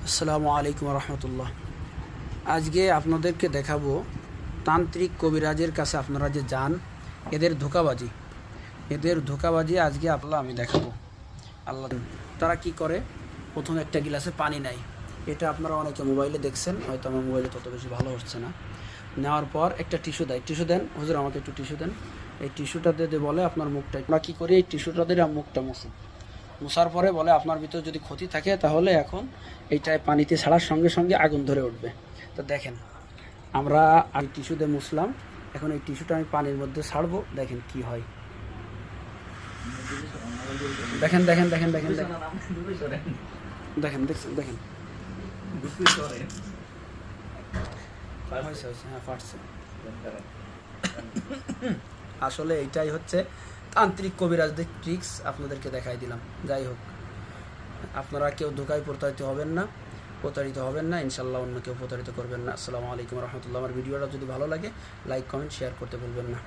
আসসালামু আলাইকুম রহমতুল্লাহ। আজকে আপনাদেরকে দেখাবো তান্ত্রিক কবিরাজের কাছে আপনারা যে যান, এদের ধোঁকাবাজি আজকে আমি দেখাবো। আল্লাহ তারা কি করে, প্রথমে একটা গিলাসে পানি নেয়। এটা আপনারা অনেকে মোবাইলে দেখছেন, হয়তো আমার মোবাইলে তত বেশি ভালো হচ্ছে না। নেওয়ার পর একটা টিস্যু দেয়, টিস্যু দেন হুজুর, আমাকে একটু টিস্যু দেন। এই টিস্যুটা দিয়ে বলে আপনার মুখটা, আমরা কী করি, এই টিস্যুটা দিয়ে মুখটা মুছি। মোছার পরে বলে আপনার ভিতরে যদি ক্ষতি থাকে তাহলে এখন এইটায় পানিতে ছাড়ার সঙ্গে সঙ্গে আগুন ধরে উঠবে। তো দেখেন, আমি টিস্যু দিয়ে মুছলাম, এখন এই টিস্যুটা আমি পানির মধ্যে ছাড়বো, দেখেন কি হয়। দেখেন দেখেন দেখেন দেখেন দেখেন দেখছেন, দেখেন হ্যাঁ ফাটছে। আসলে এইটাই হচ্ছে তান্ত্রিক কবিরাজদের ট্রিক্স, আপনাদেরকে দেখাই দিলাম। যাই হোক, আপনারা কেউ ধোঁকায় প্রতারিত হবেন না ইনশাল্লাহ, অন্য কেউ প্রতারিত করবেন না। আসসালামু আলাইকুম রহমতুল্লাহ। আমার ভিডিওটা যদি ভালো লাগে লাইক কমেন্ট শেয়ার করতে ভুলবেন না।